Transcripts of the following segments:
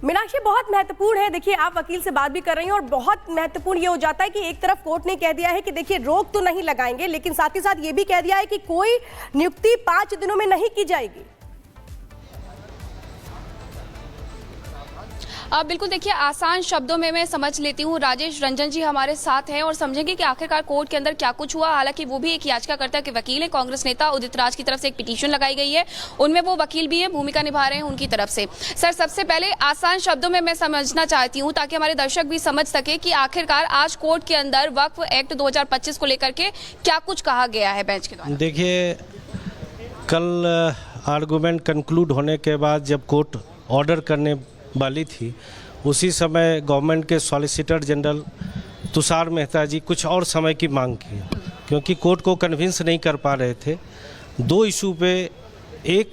मीनाक्षी, बहुत महत्वपूर्ण है। देखिए, आप वकील से बात भी कर रही हैं और बहुत महत्वपूर्ण ये हो जाता है कि एक तरफ कोर्ट ने कह दिया है कि देखिए रोक तो नहीं लगाएंगे, लेकिन साथ ही साथ ये भी कह दिया है कि कोई नियुक्ति 5 दिनों में नहीं की जाएगी। बिल्कुल, देखिए आसान शब्दों में मैं समझ लेती हूँ। राजेश रंजन जी हमारे साथ हैं और समझेंगे कि आखिरकार कोर्ट के अंदर क्या कुछ हुआ। हालांकि वो भी एक याचिकाकर्ता के वकील हैं, कांग्रेस नेता उदित राज की तरफ से एक पिटीशन लगाई गई है, उनमें वो वकील भी हैं, भूमिका निभा रहे हैं उनकी तरफ से। सर, सबसे पहले आसान शब्दों में मैं समझना चाहती हूँ ताकि हमारे दर्शक भी समझ सके कि आखिरकार आज कोर्ट के अंदर वक्फ एक्ट 2025 को लेकर के क्या कुछ कहा गया है बेंच के द्वारा। देखिए, कल आर्गूमेंट कंक्लूड होने के बाद जब कोर्ट ऑर्डर करने वाली थी, उसी समय गवर्नमेंट के सॉलिसिटर जनरल तुषार मेहता जी कुछ और समय की मांग की, क्योंकि कोर्ट को कन्विंस नहीं कर पा रहे थे दो इशू पे। एक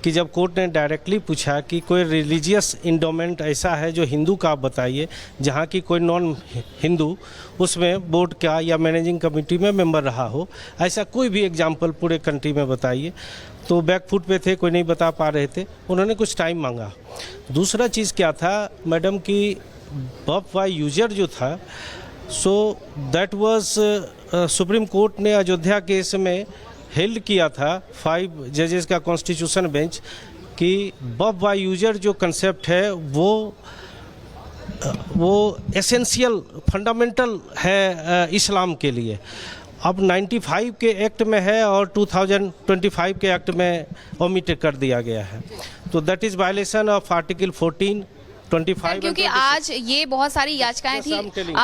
कि जब कोर्ट ने डायरेक्टली पूछा कि कोई रिलीजियस इंडोमेंट ऐसा है जो हिंदू का आप बताइए, जहाँ की कोई नॉन हिंदू उसमें बोर्ड का या मैनेजिंग कमेटी में मेंबर रहा हो, ऐसा कोई भी एग्जाम्पल पूरे कंट्री में बताइए। तो बैकफुट पे थे, कोई नहीं बता पा रहे थे, उन्होंने कुछ टाइम मांगा। दूसरा चीज़ क्या था मैडम की वक्फ बाय यूजर जो था, so that was supreme court ने अयोध्या केस में हेल्ड किया था 5 जजेस का कॉन्स्टिट्यूशन बेंच कि वक्फ बाय यूजर जो कंसेप्ट है वो एसेंशियल फंडामेंटल है इस्लाम के लिए। अब 95 के एक्ट में है और 2025 के एक्ट में ओमिट कर दिया गया है, तो that is violation of article 14, 25। क्योंकि आज ये बहुत सारी याचिकाएं थी।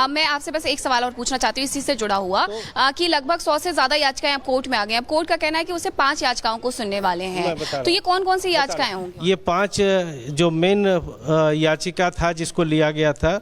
मैं आपसे बस एक सवाल और पूछना चाहती हूँ इसी से जुड़ा हुआ कि लगभग 100 से ज्यादा याचिकाएं अब कोर्ट में आ गई। अब कोर्ट का कहना है कि उसे 5 याचिकाओं को सुनने वाले हैं, तो ये कौन कौन सी याचिकाएं होंगी? ये 5 जो मेन याचिका था जिसको लिया गया था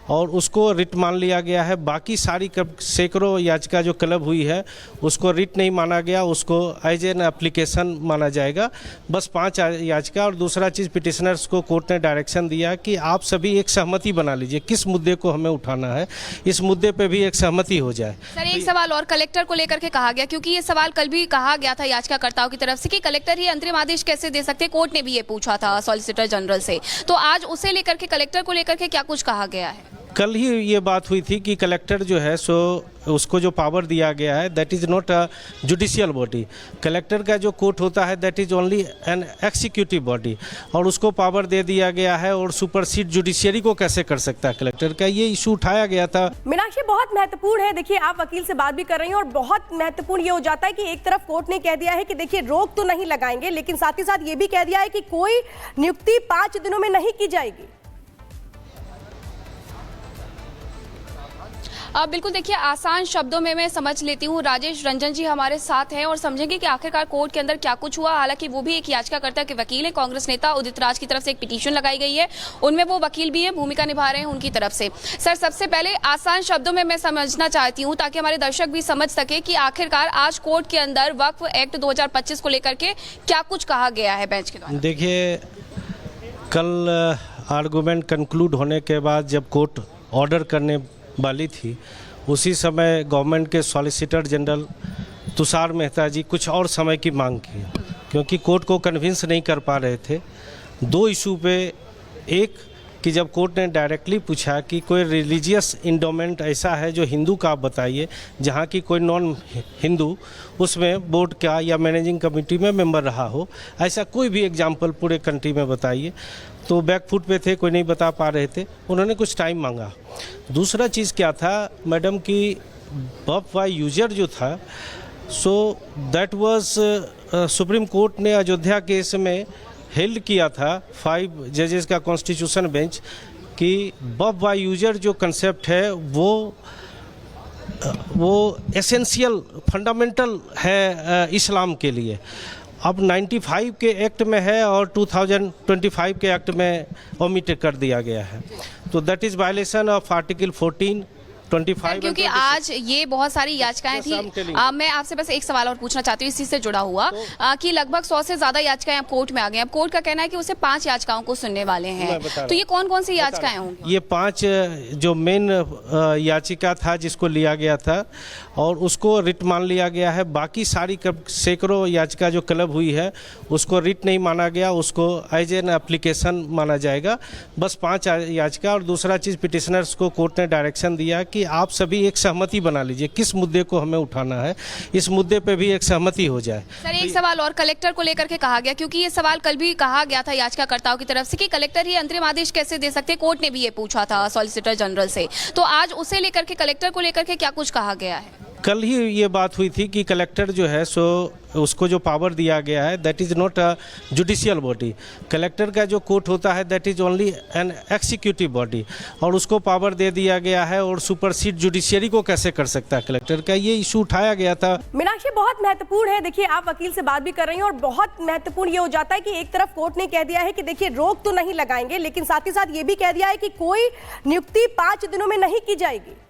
और उसको रिट मान लिया गया है। बाकी सारी सैकड़ों याचिका जो क्लब हुई है उसको रिट नहीं माना गया, उसको एज एन एप्लीकेशन माना जाएगा। बस 5 याचिका। और दूसरा चीज़, पिटिशनर्स को कोर्ट ने डायरेक्शन दिया कि आप सभी एक सहमति बना लीजिए किस मुद्दे को हमें उठाना है, इस मुद्दे पे भी एक सहमति हो जाए। सर, एक सवाल और कलेक्टर को लेकर के कहा गया, क्योंकि ये सवाल कल भी कहा गया था याचिकाकर्ताओं की तरफ से कि कलेक्टर ही अंतरिम आदेश कैसे दे सकते, कोर्ट ने भी ये पूछा था सॉलिसिटर जनरल से, तो आज उसे लेकर के कलेक्टर को लेकर के क्या कुछ कहा गया है? कल ही ये बात हुई थी कि कलेक्टर जो है सो उसको जो पावर दिया गया है that is not a judicial body. Collector का जो कोर्ट होता है that is only an executive body, और उसको पावर दे दिया गया है और सुपरसीड जुडिशियरी को कैसे कर सकता है कलेक्टर का, ये इशू उठाया गया था। मीनाक्षी, बहुत महत्वपूर्ण है। देखिए, आप वकील से बात भी कर रही हैं और बहुत महत्वपूर्ण ये हो जाता है कि एक तरफ कोर्ट ने कह दिया है कि देखिए रोक तो नहीं लगाएंगे, लेकिन साथ ही साथ ये भी कह दिया है कि कोई नियुक्ति 5 दिनों में नहीं की जाएगी। बिल्कुल, देखिए आसान शब्दों में मैं समझ लेती हूँ। राजेश रंजन जी हमारे साथ हैं और समझेंगे कि आखिरकार कोर्ट के अंदर क्या कुछ हुआ। हालांकि वो भी एक याचिकाकर्ता के वकील हैं, कांग्रेस नेता उदित राज की तरफ से एक पिटीशन लगाई गई है, उनमें वो वकील भी हैं, भूमिका निभा रहे हैं उनकी तरफ से। सर, सबसे पहले आसान शब्दों में मैं समझना चाहती हूँ ताकि हमारे दर्शक भी समझ सके कि आखिरकार आज कोर्ट के अंदर वक्फ एक्ट 2025 को लेकर के क्या कुछ कहा गया है बेंच के द्वारा। देखिए, कल आर्गूमेंट कंक्लूड होने के बाद जब कोर्ट ऑर्डर करने वाली थी, उसी समय गवर्नमेंट के सॉलिसिटर जनरल तुषार मेहता जी कुछ और समय की मांग की, क्योंकि कोर्ट को कन्विंस नहीं कर पा रहे थे दो इशू पे। एक कि जब कोर्ट ने डायरेक्टली पूछा कि कोई रिलीजियस इंडोमेंट ऐसा है जो हिंदू का आप बताइए, जहाँ की कोई नॉन हिंदू उसमें बोर्ड का या मैनेजिंग कमेटी में मेंबर रहा हो, ऐसा कोई भी एग्जाम्पल पूरे कंट्री में बताइए। तो बैकफुट पे थे, कोई नहीं बता पा रहे थे, उन्होंने कुछ टाइम मांगा। दूसरा चीज़ क्या था मैडम की वक्फ बाय यूजर जो था, so that was supreme court ने अयोध्या केस में हेल्ड किया था 5 जजेस का कॉन्स्टिट्यूशन बेंच कि वक्फ बाय यूजर जो कंसेप्ट है वो एसेंशियल फंडामेंटल है इस्लाम के लिए। अब 95 के एक्ट में है और 2025 के एक्ट में ओमिट कर दिया गया है, तो that is violation of article 14, 25 क्योंकि आज ये बहुत सारी याचिकाएं थी। मैं आपसे बस एक सवाल और पूछना चाहती हूँ इसी से जुड़ा हुआ कि लगभग 100 से ज्यादा याचिकाएं अब कोर्ट में आ गई। अब कोर्ट का कहना है कि उसे 5 याचिकाओं को सुनने वाले हैं, तो ये कौन कौन सी याचिकाएं होंगी? ये 5 जो मेन याचिका था जिसको लिया गया था और उसको रिट मान लिया गया है। बाकी सारी सैकड़ों याचिका जो क्लब हुई है उसको रिट नहीं माना गया, उसको एज एन एप्लीकेशन माना जाएगा। बस 5 याचिका। और दूसरा चीज़, पिटिशनर्स को कोर्ट ने डायरेक्शन दिया कि आप सभी एक सहमति बना लीजिए किस मुद्दे को हमें उठाना है, इस मुद्दे पे भी एक सहमति हो जाए। सर एक सवाल और कलेक्टर को लेकर के कहा गया, क्योंकि ये सवाल कल भी कहा गया था याचिकाकर्ताओं की तरफ से कि कलेक्टर ही अंतरिम आदेश कैसे दे सकते, कोर्ट ने भी ये पूछा था सॉलिसिटर जनरल से, तो आज उसे लेकर के कलेक्टर को लेकर के क्या कुछ कहा गया है? कल ही ये बात हुई थी कि कलेक्टर जो है सो उसको जो पावर दिया गया है that is not a judicial body. Collector का जो कोर्ट होता है that is only an executive body, और उसको पावर दे दिया गया है और सुपरसीड जुडिशियरी को कैसे कर सकता है कलेक्टर का, ये इशू उठाया गया था। मीनाक्षी, बहुत महत्वपूर्ण है। देखिए आप वकील से बात भी कर रही हैं और बहुत महत्वपूर्ण ये हो जाता है कि एक तरफ कोर्ट ने कह दिया है कि देखिए रोक तो नहीं लगाएंगे, लेकिन साथ ही साथ ये भी कह दिया है कि कोई नियुक्ति 5 दिनों में नहीं की जाएगी।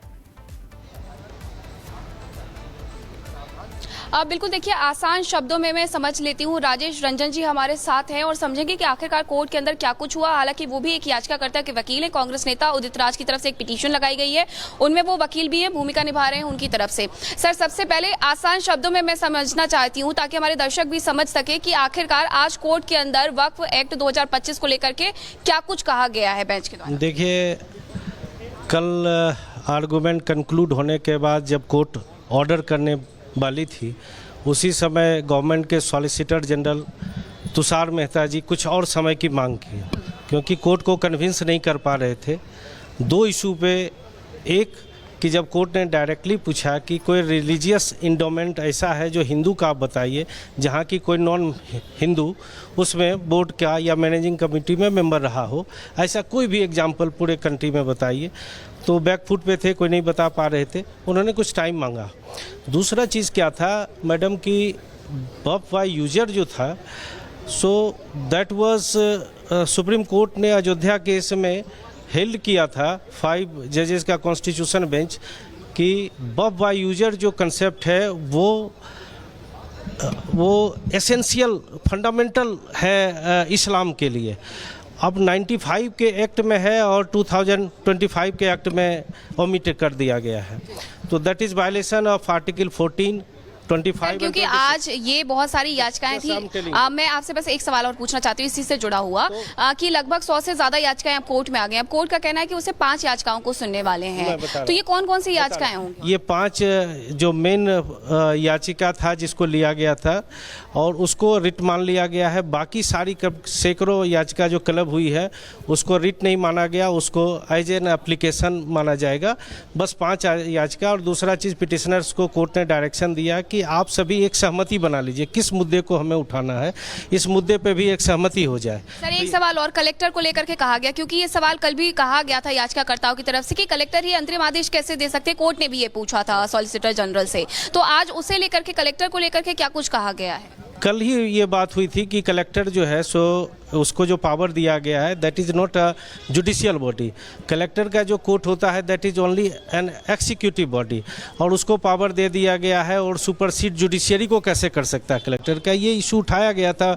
बिल्कुल, देखिए आसान शब्दों में मैं समझ लेती हूँ। राजेश रंजन जी हमारे साथ हैं और समझेंगे कि आखिरकार कोर्ट के अंदर क्या कुछ हुआ। हालांकि वो भी एक याचिकाकर्ता के वकील हैं, कांग्रेस नेता उदित राज की तरफ से एक पिटीशन लगाई गई है, उनमें वो वकील भी है, भूमिका निभा रहे हैं उनकी तरफ से। सर सबसे पहले आसान शब्दों में मैं समझना चाहती हूँ ताकि हमारे दर्शक भी समझ सके कि आखिरकार आज कोर्ट के अंदर वक्फ एक्ट 2025 को लेकर के क्या कुछ कहा गया है बेंच के द्वारा। देखिए, कल आर्गूमेंट कंक्लूड होने के बाद जब कोर्ट ऑर्डर करने वाली थी उसी समय गवर्नमेंट के सॉलिसिटर जनरल तुषार मेहता जी कुछ और समय की मांग की, क्योंकि कोर्ट को कन्विंस नहीं कर पा रहे थे 2 इशू पे। एक कि जब कोर्ट ने डायरेक्टली पूछा कि कोई रिलीजियस इंडोमेंट ऐसा है जो हिंदू का आप बताइए, जहाँ की कोई नॉन हिंदू उसमें बोर्ड का या मैनेजिंग कमेटी में मेंबर रहा हो, ऐसा कोई भी एग्जाम्पल पूरे कंट्री में बताइए। तो बैकफुट पे थे, कोई नहीं बता पा रहे थे, उन्होंने कुछ टाइम मांगा। दूसरा चीज़ क्या था मैडम की वक्फ बाय यूजर जो था, so that was supreme court ने अयोध्या केस में हेल्ड किया था 5 जजेस का कॉन्स्टिट्यूशन बेंच कि वक्फ बाय यूजर जो कंसेप्ट है वो एसेंशियल फंडामेंटल है इस्लाम के लिए। अब 95 के एक्ट में है और 2025 के एक्ट में ओमिट कर दिया गया है, तो that is violation of article 14, 25। क्योंकि आज ये बहुत सारी याचिकाएं थी। मैं आपसे बस एक सवाल और पूछना चाहती हूँ इसी से जुड़ा हुआ कि लगभग 100 से ज्यादा याचिकाएं अब कोर्ट में आ गई। अब कोर्ट का कहना है कि उसे 5 याचिकाओं को सुनने वाले हैं, तो ये कौन कौन सी याचिकाएं होंगी? ये 5 जो मेन याचिका था जिसको लिया गया था और उसको रिट मान लिया गया है। बाकी सारी सैकड़ों याचिका जो क्लब हुई है उसको रिट नहीं माना गया, उसको एज एन एप्लीकेशन माना जाएगा। बस 5 याचिका। और दूसरा चीज़, पिटिशनर्स को कोर्ट ने डायरेक्शन दिया कि आप सभी एक सहमति बना लीजिए किस मुद्दे को हमें उठाना है, इस मुद्दे पे भी एक सहमति हो जाए। सर एक सवाल और कलेक्टर को लेकर के कहा गया, क्योंकि ये सवाल कल भी कहा गया था याचिकाकर्ताओं की तरफ से कि कलेक्टर ही अंतरिम आदेश कैसे दे सकते, कोर्ट ने भी ये पूछा था सॉलिसिटर जनरल से, तो आज उसे लेकर के कलेक्टर को लेकर के क्या कुछ कहा गया है? कल ही ये बात हुई थी कि कलेक्टर जो है सो उसको जो पावर दिया गया है that is not a judicial body. Collector का जो कोर्ट होता है that is only an executive body, और उसको पावर दे दिया गया है और सुपरसीड जुडिशियरी को कैसे कर सकता है कलेक्टर का, ये इशू उठाया गया था।